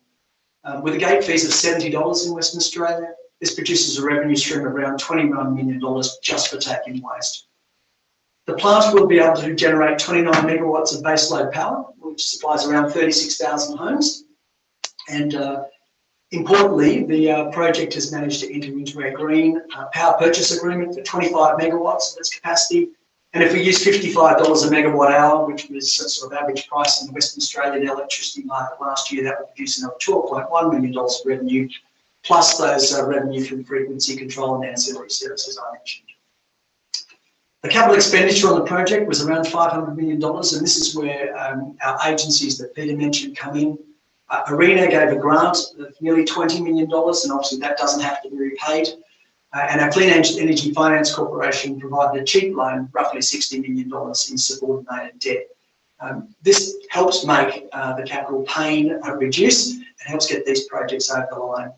With a gate fees of $70 in Western Australia, this produces a revenue stream of around $29 million just for taking waste. The plant will be able to generate 29 megawatts of baseload power, which supplies around 36,000 homes. And importantly, the project has managed to enter into a green power purchase agreement for 25 megawatts of its capacity. And if we use $55 a megawatt hour, which was sort of average price in the Western Australian electricity market last year, that would produce another $12.1 million of revenue, plus those revenue from frequency control and ancillary services I mentioned. The capital expenditure on the project was around $500 million, and this is where our agencies that Peter mentioned come in. ARENA gave a grant of nearly $20 million, and obviously that doesn't have to be repaid. And our Clean Energy Finance Corporation provided a cheap loan, roughly $60 million in subordinated debt. This helps make the capital pain reduce and helps get these projects over the line.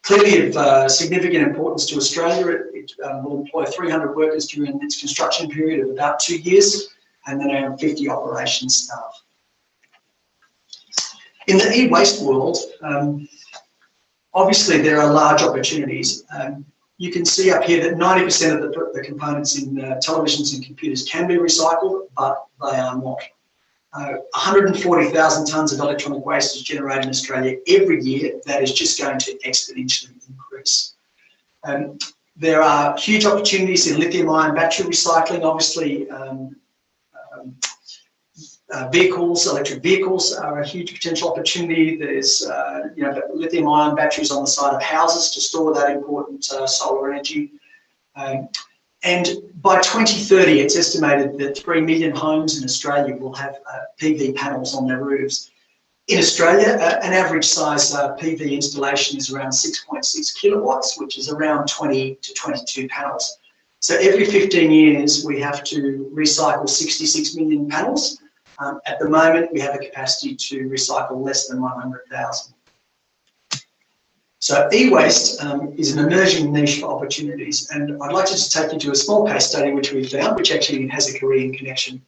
Clearly of significant importance to Australia, it will employ 300 workers during its construction period of about 2 years, and then around 50 operations staff. In the e-waste world, obviously there are large opportunities. You can see up here that 90% of the components in televisions and computers can be recycled, but they are not. 140,000 tonnes of electronic waste is generated in Australia every year. That is just going to exponentially increase. There are huge opportunities in lithium-ion battery recycling. Obviously, electric vehicles are a huge potential opportunity. There's lithium-ion batteries on the side of houses to store that important solar energy. And by 2030, it's estimated that 3 million homes in Australia will have PV panels on their roofs. In Australia, an average size PV installation is around 6.6 kilowatts, which is around 20 to 22 panels. So every 15 years, we have to recycle 66 million panels. At the moment, we have a capacity to recycle less than 100,000. So e-waste is an emerging niche for opportunities, and I'd like to just take you to a small case study which we found, which actually has a Korean connection.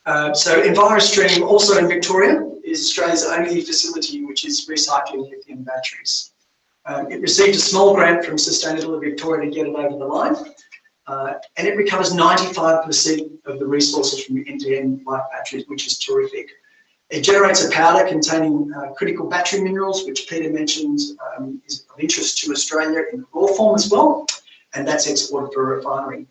So EnviroStream, also in Victoria, is Australia's only facility which is recycling lithium batteries. It received a small grant from Sustainability Victoria to get it over the line, and it recovers 95% of the resources from end-to-end life batteries, which is terrific. It generates a powder containing critical battery minerals, which Peter mentioned is of interest to Australia in raw form as well, and that's exported for a refinery.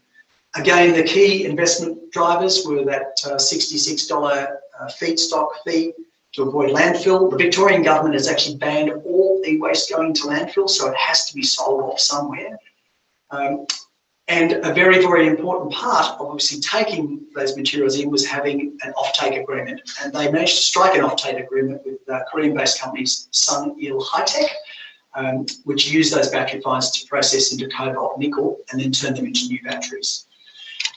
Again, the key investment drivers were that $66 feedstock fee to avoid landfill. The Victorian government has actually banned all e-waste going to landfill, so it has to be sold off somewhere. And a very, very important part of obviously taking those materials in was having an offtake agreement. And they managed to strike an offtake agreement with Korean-based companies Sun-Il High-Tech, which use those battery fines to process into cobalt nickel and then turn them into new batteries.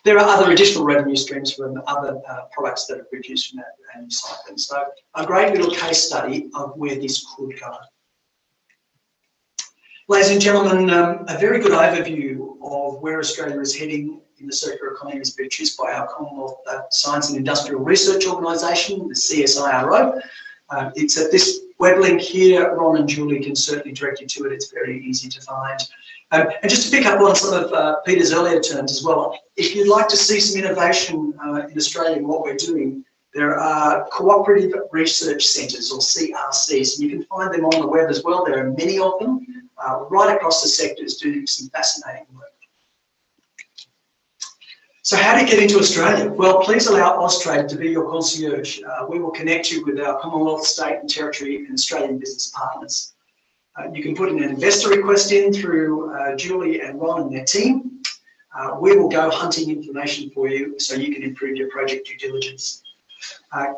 There are other additional revenue streams from other products that are produced from that and recycling. So a great little case study of where this could go. Ladies and gentlemen, a very good overview of where Australia is heading in the circular economy has been produced by our Commonwealth Science and Industrial Research Organisation, the CSIRO. It's at this web link here. Ron and Julie can certainly direct you to it. It's very easy to find. And just to pick up on some of Peter's earlier terms as well, if you'd like to see some innovation in Australia and what we're doing, there are cooperative research centres, or CRCs, and you can find them on the web as well. There are many of them right across the sectors doing some fascinating work. So how do you get into Australia? Well, please allow Austrade to be your concierge. We will connect you with our Commonwealth, state and territory and Australian business partners. You can put an investor request in through Julie and Ron and their team. We will go hunting information for you so you can improve your project due diligence.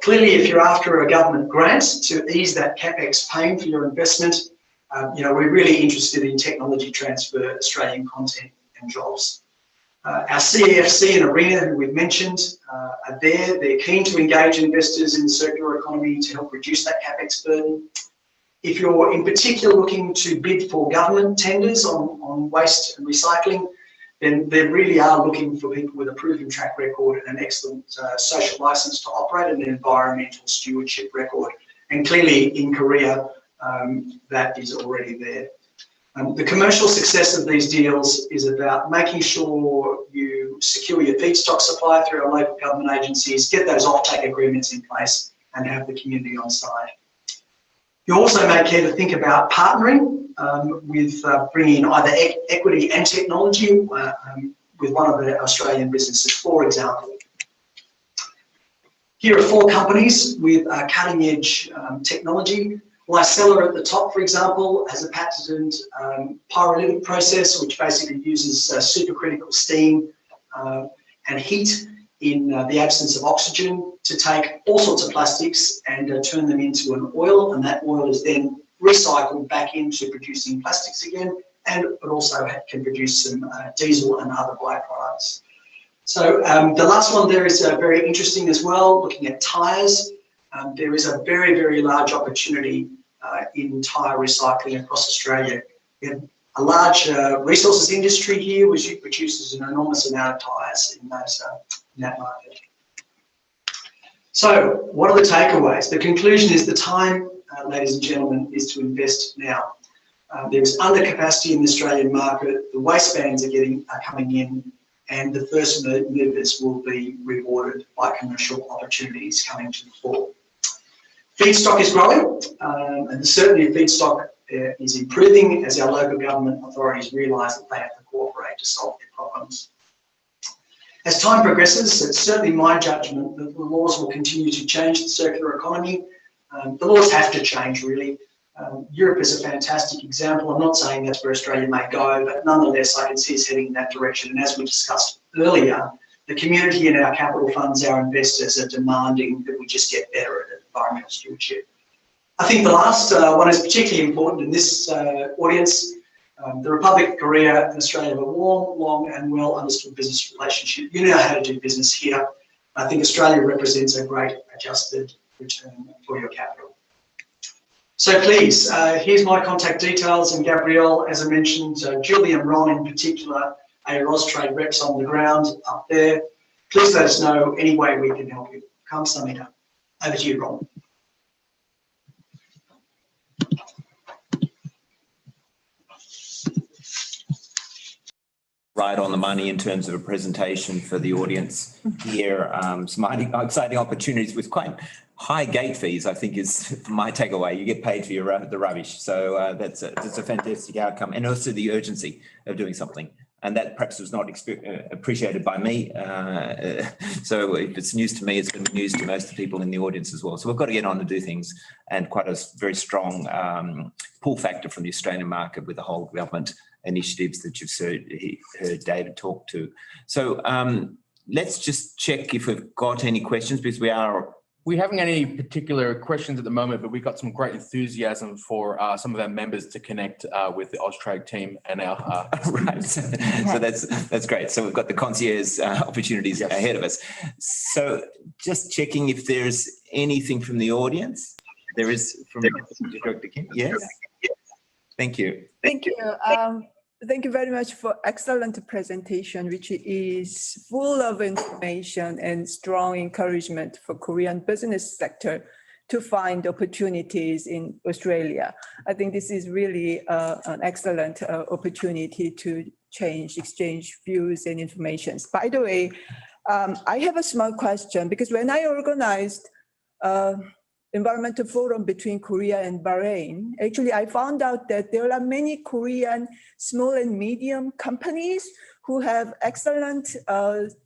Clearly, if you're after a government grant to ease that CapEx pain for your investment, we're really interested in technology transfer, Australian content and jobs. Our CEFC and ARENA, who we've mentioned, are there. They're keen to engage investors in the circular economy to help reduce that CapEx burden. If you're in particular looking to bid for government tenders on waste and recycling, then they really are looking for people with a proven track record and an excellent social licence to operate and an environmental stewardship record. And clearly in Korea, that is already there. The commercial success of these deals is about making sure you secure your feedstock supply through our local government agencies, get those offtake agreements in place, and have the community on side. You also may care to think about partnering with bringing either equity and technology with one of the Australian businesses, for example. Here are 4 companies with cutting-edge technology. Lycella at the top, for example, has a patented pyrolytic process which basically uses supercritical steam and heat in the absence of oxygen to take all sorts of plastics and turn them into an oil, and that oil is then recycled back into producing plastics again, and it also can produce some diesel and other byproducts. So the last one there is very interesting as well, looking at tyres. There is a very, very large opportunity in tyre recycling across Australia. We have a large resources industry here which produces an enormous amount of tyres in that market. So what are the takeaways? The conclusion is the time, ladies and gentlemen, is to invest now. There's undercapacity in the Australian market, the waste bans are coming in, and the first movers will be rewarded by commercial opportunities coming to the fore. Feedstock is growing, and certainly feedstock is improving as our local government authorities realise that they have to cooperate to solve their problems. As time progresses, it's certainly my judgment that the laws will continue to change the circular economy. The laws have to change, really. Europe is a fantastic example. I'm not saying that's where Australia may go, but nonetheless, I can see us heading in that direction. And as we discussed earlier, the community and our capital funds, our investors, are demanding that we just get better at environmental stewardship. I think the last one is particularly important in this audience. The Republic of Korea and Australia have a warm, long and well understood business relationship. You know how to do business here. I think Australia represents a great adjusted return for your capital. So please, here's my contact details, and Gabrielle, as I mentioned, Julie and Ron in particular, are Austrade reps on the ground up there. Please let us know any way we can help you. Kamsahamnida. Over to you, Ron. Right on the money in terms of a presentation for the audience here. Some exciting opportunities with quite high gate fees, I think, is my takeaway. You get paid for the rubbish. So that's a fantastic outcome. And also the urgency of doing something. And that perhaps was not appreciated by me. So if it's news to me, it's going to be news to most of the people in the audience as well. So we've got to get on and do things, and quite a very strong pull factor from the Australian market with the whole government initiatives that you've heard David talk to. So let's just check if we've got any questions, because we haven't any particular questions at the moment, but we've got some great enthusiasm for some of our members to connect with the Austrade team and our right. So that's great. So we've got the concierge opportunities ahead of us. So just checking if there's anything from the audience. There is from Dr. Kim. Yes. Thank you. Thank you. Thank you very much for excellent presentation, which is full of information and strong encouragement for Korean business sector to find opportunities in Australia. I think this is really an excellent opportunity to exchange views and information. By the way, I have a small question, because when I organized environmental forum between Korea and Bahrain, actually I found out that there are many Korean small and medium companies who have excellent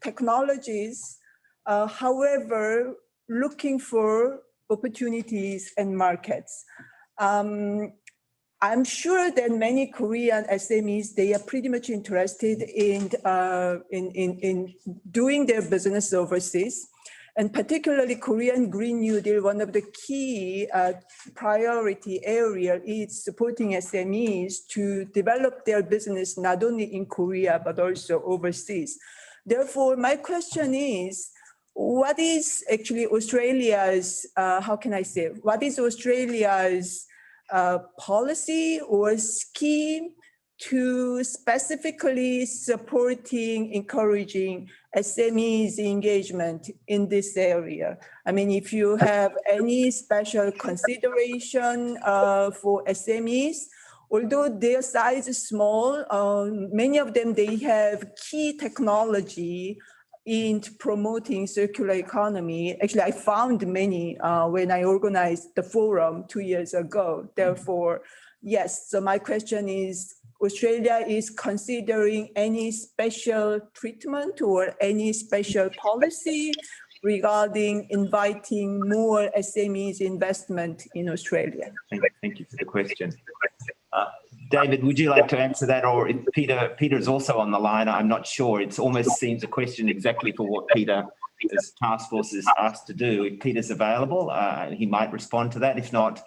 technologies, however, looking for opportunities and markets. I'm sure that many Korean SMEs, they are pretty much interested in doing their business overseas. And particularly Korean Green New Deal, one of the key priority area is supporting SMEs to develop their business not only in Korea, but also overseas. Therefore, my question is, what is actually Australia's, what is Australia's policy or scheme to specifically encouraging SMEs engagement in this area? I mean, if you have any special consideration for SMEs, although their size is small, many of them, they have key technology in promoting circular economy. Actually, I found many when I organized the forum 2 years ago. Therefore, yes, so my question is, Australia is considering any special treatment or any special policy regarding inviting more SMEs investment in Australia? Thank you for the question. David, would you like to answer that? Or if Peter is also on the line, I'm not sure. It almost seems a question exactly for what Peter's task force is asked to do. If Peter's available, he might respond to that. If not,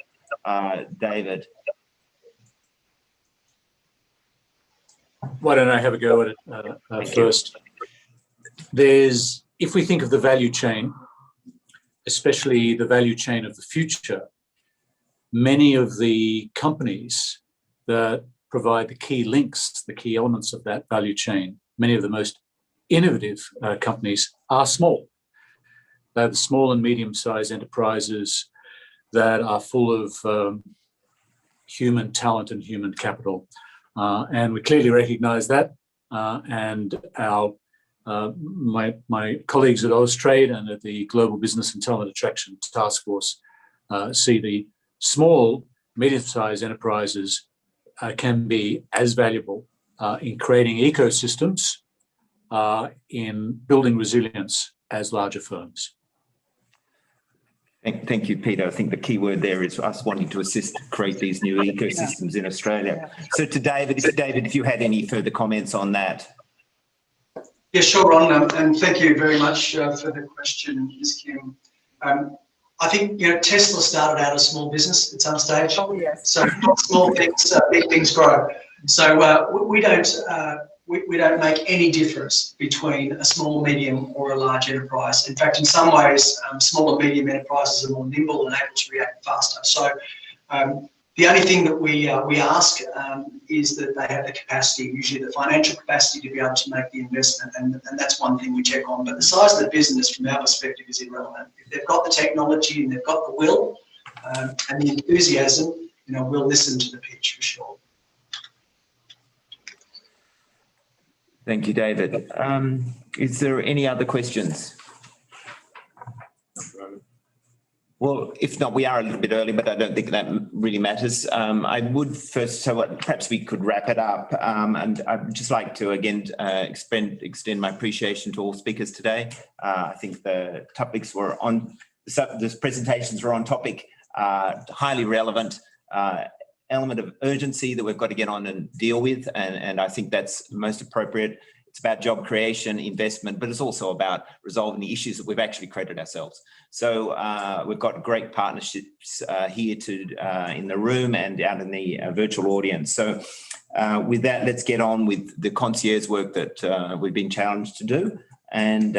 David. Why don't I have a go at it first? If we think of the value chain, especially the value chain of the future, many of the companies that provide the key links, the key elements of that value chain, many of the most innovative companies are small. They're the small and medium-sized enterprises that are full of human talent and human capital. And we clearly recognise that, and my colleagues at Austrade and at the Global Business and Talent Attraction Task Force see the small, medium-sized enterprises can be as valuable in creating ecosystems, in building resilience as larger firms. Thank you, Peter. I think the key word there is us wanting to assist create these new ecosystems in Australia. So to David, if you had any further comments on that. Yeah, sure, Ron, and thank you very much for the question, Ms. Kim. I think, Tesla started out as a small business at some stage. Oh, yes. So small things, big things grow. So we don't make any difference between a small, medium or a large enterprise. In fact, in some ways, small and medium enterprises are more nimble and able to react faster. So The only thing that we ask is that they have the capacity, usually the financial capacity, to be able to make the investment, and that's one thing we check on. But the size of the business, from our perspective, is irrelevant. If they've got the technology and they've got the will and the enthusiasm, we'll listen to the pitch for sure. Thank you, David. Is there any other questions? Well, if not, we are a little bit early, but I don't think that really matters. I would first, perhaps we could wrap it up. And I'd just like to, again, extend my appreciation to all speakers today. I think the topics were on, the presentations were on topic, highly relevant, element of urgency that we've got to get on and deal with. And I think that's most appropriate. It's about job creation, investment, but it's also about resolving the issues that we've actually created ourselves. So we've got great partnerships here in the room and out in the virtual audience. So with that, let's get on with the concierge work that we've been challenged to do. And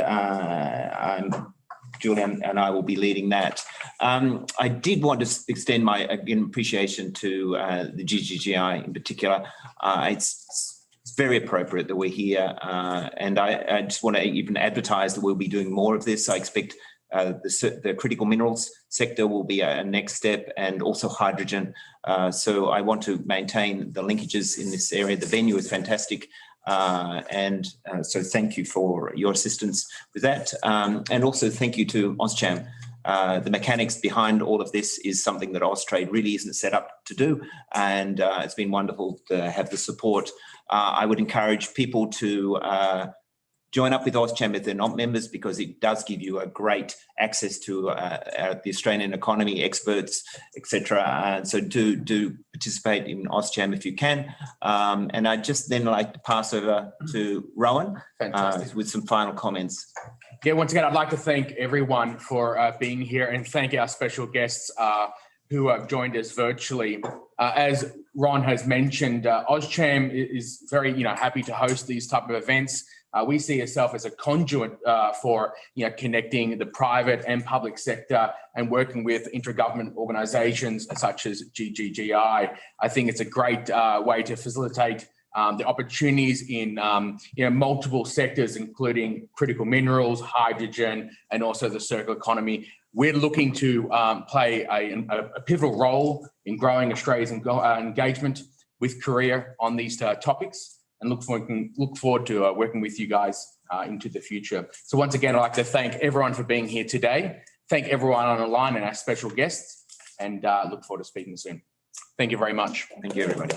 Julian and I will be leading that. I did want to extend my appreciation to the GGGI in particular. It's very appropriate that we're here, and I just want to even advertise that we'll be doing more of this. I expect the critical minerals sector will be a next step, and also hydrogen. So I want to maintain the linkages in this area. The venue is fantastic. So thank you for your assistance with that. And also thank you to AustCham. The mechanics behind all of this is something that Austrade really isn't set up to do. And it's been wonderful to have the support. I would encourage people to join up with AustCham if they're not members, because it does give you a great access to the Australian economy, experts, etc. So do participate in AustCham if you can. And I'd just then like to pass over to Rowan with some final comments. Yeah, once again, I'd like to thank everyone for being here, and thank our special guests who have joined us virtually. As Ron has mentioned, AustCham is very happy to host these type of events. We see ourselves as a conduit for connecting the private and public sector and working with intergovernment organisations such as GGGI. I think it's a great way to facilitate the opportunities in multiple sectors, including critical minerals, hydrogen, and also the circular economy. We're looking to play a pivotal role in growing Australia's engagement with Korea on these topics, and look forward to working with you guys into the future. So once again, I'd like to thank everyone for being here today. Thank everyone on the line and our special guests, and look forward to speaking soon. Thank you very much. Thank you, everybody.